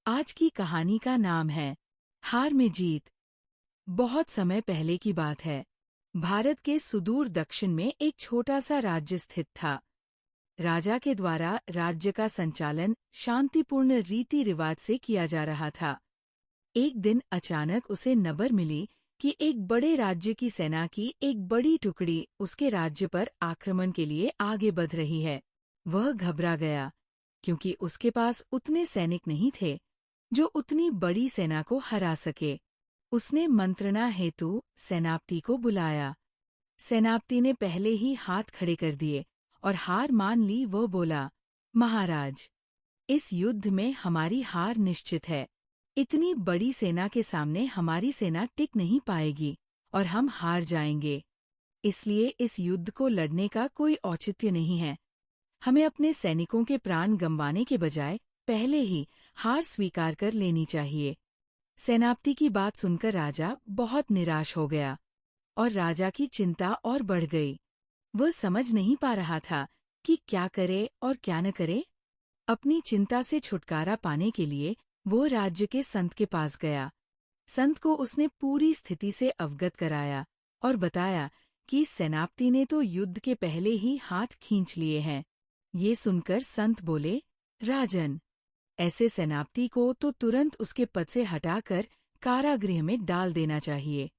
आज की कहानी का नाम है हार में जीत। बहुत समय पहले की बात है। भारत के सुदूर दक्षिण में एक छोटा सा राज्य स्थित था। राजा के द्वारा राज्य का संचालन शांतिपूर्ण रीति रिवाज से किया जा रहा था। एक दिन अचानक उसे खबर मिली कि एक बड़े राज्य की सेना की एक बड़ी टुकड़ी उसके राज्य पर आक्रमण के लिए आगे बढ़ रही है। वह घबरा गया, क्योंकि उसके पास उतने सैनिक नहीं थे जो उतनी बड़ी सेना को हरा सके। उसने मंत्रणा हेतु सेनापति को बुलाया। सेनापति ने पहले ही हाथ खड़े कर दिए और हार मान ली। वो बोला, महाराज, इस युद्ध में हमारी हार निश्चित है। इतनी बड़ी सेना के सामने हमारी सेना टिक नहीं पाएगी और हम हार जाएंगे। इसलिए इस युद्ध को लड़ने का कोई औचित्य नहीं है। हमें अपने सैनिकों के प्राण गंवाने के बजाय पहले ही हार स्वीकार कर लेनी चाहिए। सेनापति की बात सुनकर राजा बहुत निराश हो गया और राजा की चिंता और बढ़ गई। वह समझ नहीं पा रहा था कि क्या करे और क्या न करे। अपनी चिंता से छुटकारा पाने के लिए वो राज्य के संत के पास गया। संत को उसने पूरी स्थिति से अवगत कराया और बताया कि सेनापति ने तो युद्ध के पहले ही हाथ खींच लिए हैं। ये सुनकर संत बोले, राजन, ऐसे सेनापति को तो तुरंत उसके पद से हटाकर कारागृह में डाल देना चाहिए।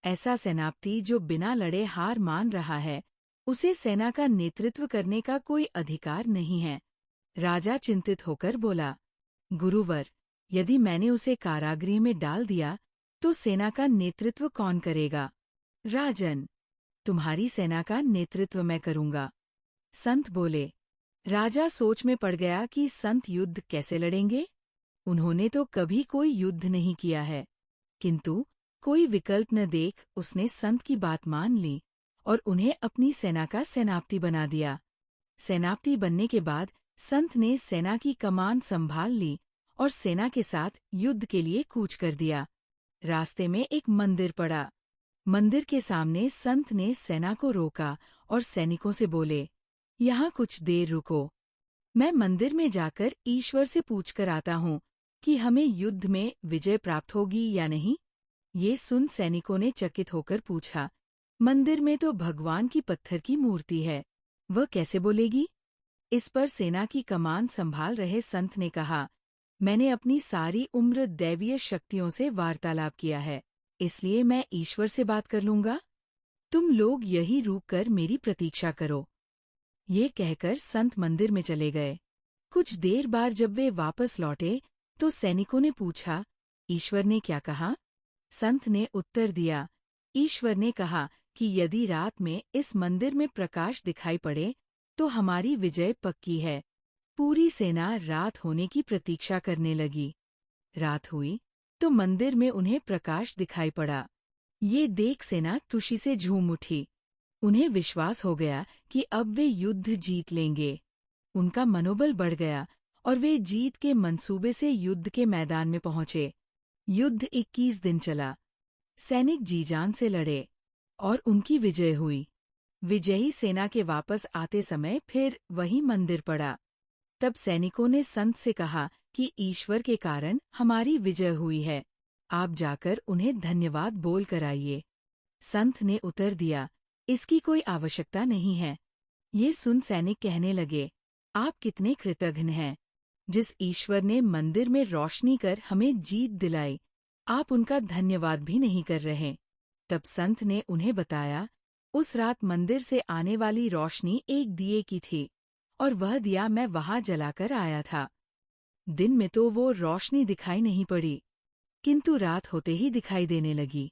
ऐसा सेनापति जो बिना लड़े हार मान रहा है, उसे सेना का नेतृत्व करने का कोई अधिकार नहीं है। राजा चिंतित होकर बोला, गुरुवर, यदि मैंने उसे कारागृह में डाल दिया तो सेना का नेतृत्व कौन करेगा? राजन, तुम्हारी सेना का नेतृत्व मैं करूंगा। संत बोले। राजा सोच में पड़ गया कि संत युद्ध कैसे लड़ेंगे। उन्होंने तो कभी कोई युद्ध नहीं किया है, किंतु कोई विकल्प न देख उसने संत की बात मान ली और उन्हें अपनी सेना का सेनापति बना दिया। सेनापति बनने के बाद संत ने सेना की कमान संभाल ली और सेना के साथ युद्ध के लिए कूच कर दिया। रास्ते में एक मंदिर पड़ा। मंदिर के सामने संत ने सेना को रोका और सैनिकों से बोले, यहाँ कुछ देर रुको। मैं मंदिर में जाकर ईश्वर से पूछकर आता हूँ कि हमें युद्ध में विजय प्राप्त होगी या नहीं। ये सुन सैनिकों ने चकित होकर पूछा, मंदिर में तो भगवान की पत्थर की मूर्ति है, वह कैसे बोलेगी? इस पर सेना की कमान संभाल रहे संत ने कहा, मैंने अपनी सारी उम्र दैवीय शक्तियों से वार्तालाप किया है, इसलिए मैं ईश्वर से बात कर लूंगा। तुम लोग यही रुककर मेरी प्रतीक्षा करो। ये कहकर संत मंदिर में चले गए। कुछ देर बाद जब वे वापस लौटे तो सैनिकों ने पूछा, ईश्वर ने क्या कहा? संत ने उत्तर दिया, ईश्वर ने कहा कि यदि रात में इस मंदिर में प्रकाश दिखाई पड़े तो हमारी विजय पक्की है। पूरी सेना रात होने की प्रतीक्षा करने लगी। रात हुई तो मंदिर में उन्हें प्रकाश दिखाई पड़ा। ये देख सेना खुशी से झूम उठी। उन्हें विश्वास हो गया कि अब वे युद्ध जीत लेंगे। उनका मनोबल बढ़ गया और वे जीत के मंसूबे से युद्ध के मैदान में पहुंचे। युद्ध 21 दिन चला। सैनिक जी-जान से लड़े और उनकी विजय हुई। विजयी सेना के वापस आते समय फिर वही मंदिर पड़ा। तब सैनिकों ने संत से कहा कि ईश्वर के कारण हमारी विजय हुई है, आप जाकर उन्हें धन्यवाद बोल कर आइए। संत ने उत्तर दिया, इसकी कोई आवश्यकता नहीं है। ये सुन सैनिक कहने लगे, आप कितने कृतज्ञ हैं। जिस ईश्वर ने मंदिर में रोशनी कर हमें जीत दिलाई, आप उनका धन्यवाद भी नहीं कर रहे। तब संत ने उन्हें बताया, उस रात मंदिर से आने वाली रोशनी एक दिए की थी और वह दिया मैं वहां जलाकर आया था। दिन में तो वो रोशनी दिखाई नहीं पड़ी, किंतु रात होते ही दिखाई देने लगी।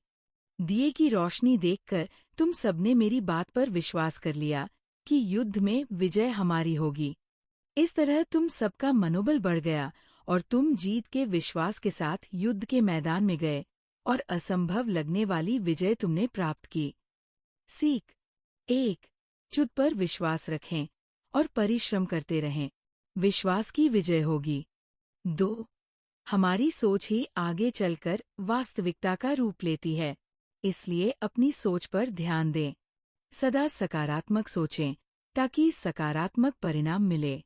दिए की रोशनी देखकर तुम सबने मेरी बात पर विश्वास कर लिया कि युद्ध में विजय हमारी होगी। इस तरह तुम सबका मनोबल बढ़ गया और तुम जीत के विश्वास के साथ युद्ध के मैदान में गए और असंभव लगने वाली विजय तुमने प्राप्त की। सीख 1, खुद पर विश्वास रखें और परिश्रम करते रहें, विश्वास की विजय होगी। 2, हमारी सोच ही आगे चलकर वास्तविकता का रूप लेती है, इसलिए अपनी सोच पर ध्यान दें। सदा सकारात्मक सोचें ताकि सकारात्मक परिणाम मिले।